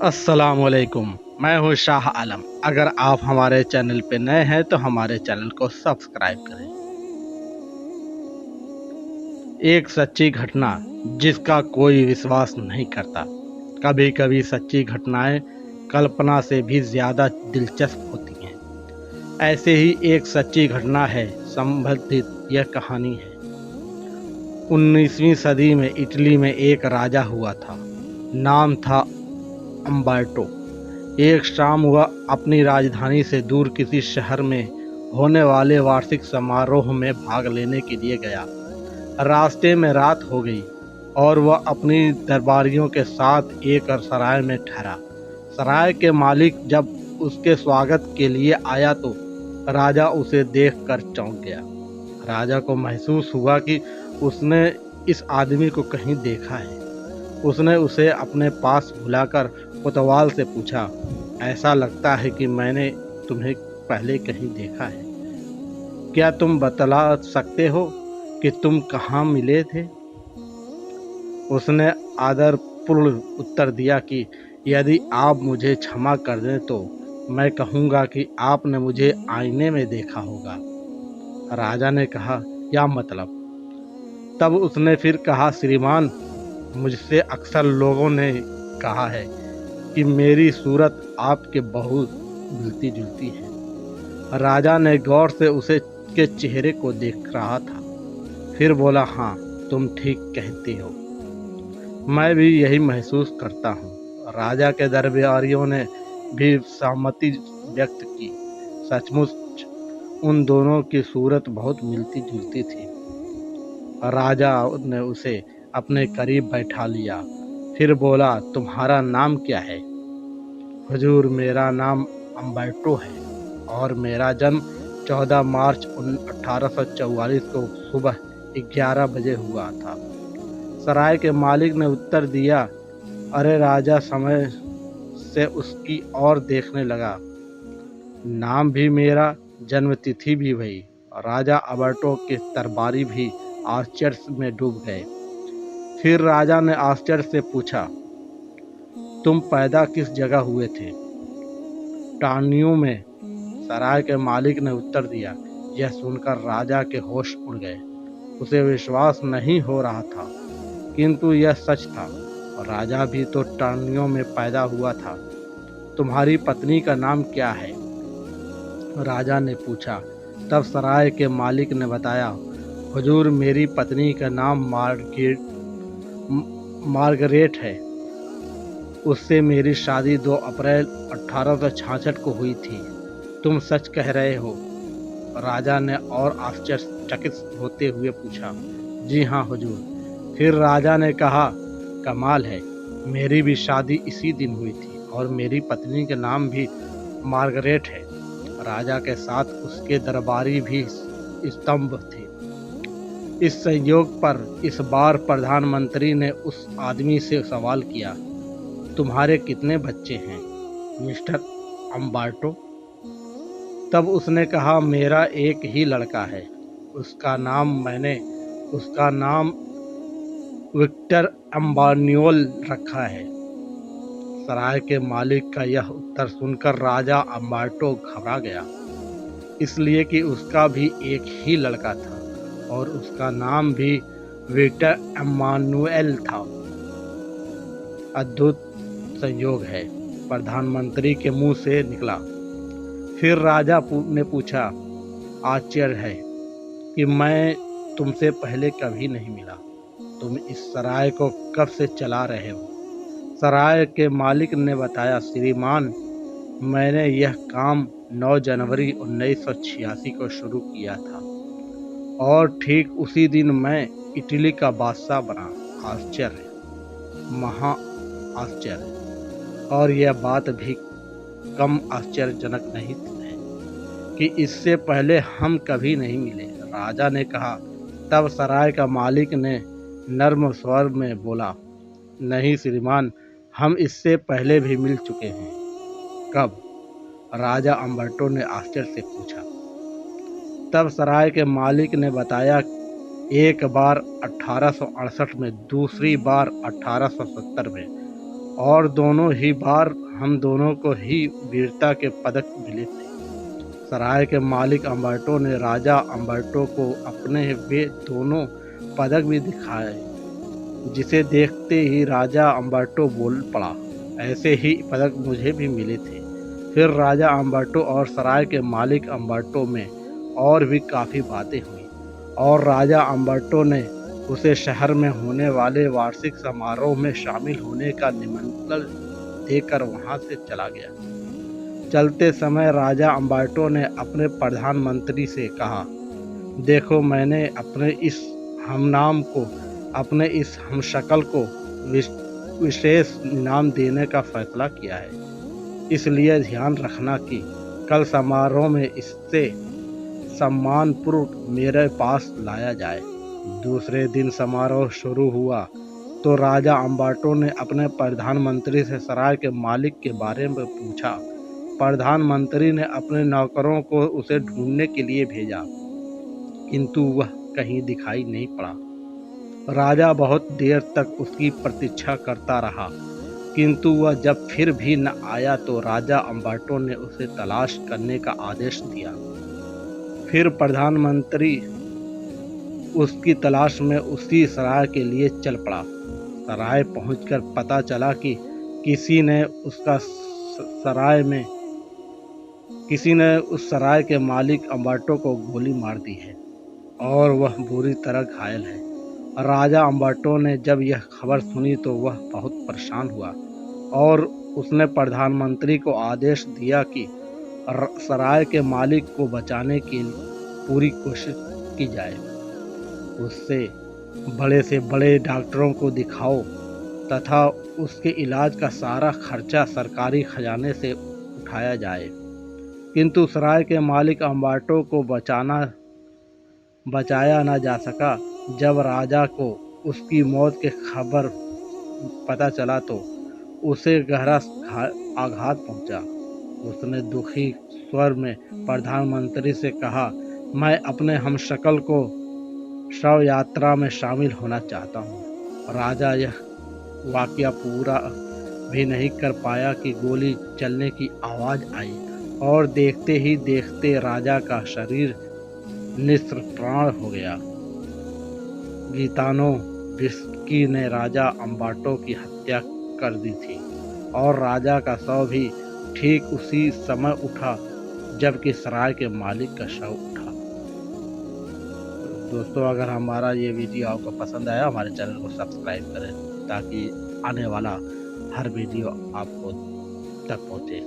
अस्सलामुअलैकुम। मैं हूँ शाह आलम। अगर आप हमारे चैनल पे नए हैं तो हमारे चैनल को सब्सक्राइब करें। एक सच्ची घटना जिसका कोई विश्वास नहीं करता। कभी कभी सच्ची घटनाएं कल्पना से भी ज़्यादा दिलचस्प होती हैं। ऐसे ही एक सच्ची घटना है संबंधित यह कहानी है। 19वीं सदी में इटली में एक राजा हुआ था। नाम था अम्बर्टो। एक शाम वह अपनी राजधानी से दूर किसी शहर में होने वाले वार्षिक समारोह में भाग लेने के लिए गया। रास्ते में रात हो गई और वह अपनी दरबारियों के साथ एक सराय में ठहरा। सराय के मालिक जब उसके स्वागत के लिए आया तो राजा उसे देखकर चौंक गया। राजा को महसूस हुआ कि उसने इस आदमी को कहीं देखा है। उसने उसे अपने पास बुलाकर कोतवाल से पूछा, ऐसा लगता है कि मैंने तुम्हें पहले कहीं देखा है। क्या तुम बतला सकते हो कि तुम कहाँ मिले थे? उसने आदरपूर्ण उत्तर दिया कि यदि आप मुझे क्षमा कर दें तो मैं कहूँगा कि आपने मुझे आईने में देखा होगा। राजा ने कहा, क्या मतलब? तब उसने फिर कहा, श्रीमान, मुझसे अक्सर लोगों ने कहा है कि मेरी सूरत आपके बहुत मिलती जुलती है। राजा ने गौर से उसे के चेहरे को देख रहा था, फिर बोला, हाँ, तुम ठीक कहते हो, मैं भी यही महसूस करता हूँ। राजा के दरबारियों ने भी सहमति व्यक्त की। सचमुच उन दोनों की सूरत बहुत मिलती जुलती थी। राजा ने उसे अपने करीब बैठा लिया, फिर बोला, तुम्हारा नाम क्या है? हुजूर, मेरा नाम अम्बर्टो है और मेरा जन्म 14 मार्च 1844 को सुबह 11 बजे हुआ था। सराय के मालिक ने उत्तर दिया। अरे राजा समय से उसकी ओर देखने लगा। नाम भी मेरा, जन्मतिथि भी वही। राजा अम्बर्टो के दरबारी भी आश्चर्य में डूब गए। फिर राजा ने आश्चर्य से पूछा, तुम पैदा किस जगह हुए थे? टानियों में, सराय के मालिक ने उत्तर दिया। यह सुनकर राजा के होश उड़ गए। उसे विश्वास नहीं हो रहा था, किंतु यह सच था। राजा भी तो टानियों में पैदा हुआ था। तुम्हारी पत्नी का नाम क्या है? राजा ने पूछा। तब सराय के मालिक ने बताया, हुजूर, मेरी पत्नी का नाम मार्गरेट है। उससे मेरी शादी 2 अप्रैल 1866 को हुई थी। तुम सच कह रहे हो? राजा ने और आश्चर्यचकित होते हुए पूछा। जी हाँ हुजूर। फिर राजा ने कहा, कमाल है, मेरी भी शादी इसी दिन हुई थी और मेरी पत्नी का नाम भी मार्गरेट है। राजा के साथ उसके दरबारी भी स्तंभ थे। इस संयोग पर इस बार प्रधानमंत्री ने उस आदमी से सवाल किया, तुम्हारे कितने बच्चे हैं मिस्टर अम्बर्टो? तब उसने कहा, मेरा एक ही लड़का है। उसका नाम विक्टर एम्मानुएल रखा है। सराय के मालिक का यह उत्तर सुनकर राजा अम्बर्टो घबरा गया, इसलिए कि उसका भी एक ही लड़का था और उसका नाम भी विक्टर एम्मानुएल था। अद्भुत संयोग है, प्रधानमंत्री के मुंह से निकला। फिर राजा ने पूछा, आश्चर्य है कि मैं तुमसे पहले कभी नहीं मिला। तुम इस सराय को कब से चला रहे हो? सराय के मालिक ने बताया, श्रीमान, मैंने यह काम 9 जनवरी 1986 को शुरू किया था और ठीक उसी दिन मैं इटली का बादशाह बना। आश्चर्य, महा आश्चर्य। और यह बात भी कम आश्चर्यजनक नहीं है कि इससे पहले हम कभी नहीं मिले। राजा ने कहा। तब सराय का मालिक ने नर्म स्वर में बोला, नहीं श्रीमान, हम इससे पहले भी मिल चुके हैं। कब? राजा अम्बर्टो ने आश्चर्य से पूछा। तब सराय के मालिक ने बताया, एक बार 1868 में, दूसरी बार 1870 में और दोनों ही बार हम दोनों को ही वीरता के पदक मिले थे। सराय के मालिक अम्बर्टो ने राजा अम्बर्टो को अपने वे दोनों पदक भी दिखाए, जिसे देखते ही राजा अम्बर्टो बोल पड़ा, ऐसे ही पदक मुझे भी मिले थे। फिर राजा अम्बर्टो और सराय के मालिक अम्बर्टो में और भी काफ़ी बातें हुई और राजा अम्बर्टो ने उसे शहर में होने वाले वार्षिक समारोह में शामिल होने का निमंत्रण देकर वहां से चला गया। चलते समय राजा अम्बर्टो ने अपने प्रधानमंत्री से कहा, देखो, मैंने अपने इस हमनाम को, अपने इस हमशक्ल को विशेष इनाम देने का फैसला किया है। इसलिए ध्यान रखना कि कल समारोह में इससे सम्मानपूर्वक मेरे पास लाया जाए। दूसरे दिन समारोह शुरू हुआ तो राजा अम्बर्टो ने अपने प्रधानमंत्री से सराय के मालिक के बारे में पूछा। प्रधानमंत्री ने अपने नौकरों को उसे ढूंढने के लिए भेजा, किंतु वह कहीं दिखाई नहीं पड़ा। राजा बहुत देर तक उसकी प्रतीक्षा करता रहा, किंतु वह जब फिर भी न आया तो राजा अम्बर्टो ने उसे तलाश करने का आदेश दिया। फिर प्रधानमंत्री उसकी तलाश में उसी सराय के लिए चल पड़ा। सराय पहुंचकर पता चला कि किसी ने उस सराय के मालिक अम्बर्टो को गोली मार दी है और वह बुरी तरह घायल है। राजा अम्बर्टो ने जब यह खबर सुनी तो वह बहुत परेशान हुआ और उसने प्रधानमंत्री को आदेश दिया कि सराय के मालिक को बचाने की पूरी कोशिश की जाए। उससे बड़े से बड़े डॉक्टरों को दिखाओ तथा उसके इलाज का सारा खर्चा सरकारी खजाने से उठाया जाए। किंतु सराय के मालिक अम्बर्टो को बचाया न जा सका। जब राजा को उसकी मौत की खबर पता चला तो उसे गहरा आघात पहुंचा। उसने दुखी स्वर में प्रधानमंत्री से कहा, मैं अपने हमशक्ल को शव यात्रा में शामिल होना चाहता हूँ। राजा यह वाकया पूरा भी नहीं कर पाया कि गोली चलने की आवाज़ आई और देखते ही देखते राजा का शरीर निस्त्रप्राण हो गया। गीतानो बिस्की ने राजा अम्बर्टो की हत्या कर दी थी और राजा का शव भी ठीक उसी समय उठा जबकि सराय के मालिक का शव उठा। दोस्तों, अगर हमारा ये वीडियो आपको पसंद आया, हमारे चैनल को सब्सक्राइब करें ताकि आने वाला हर वीडियो आपको तक पहुँचे।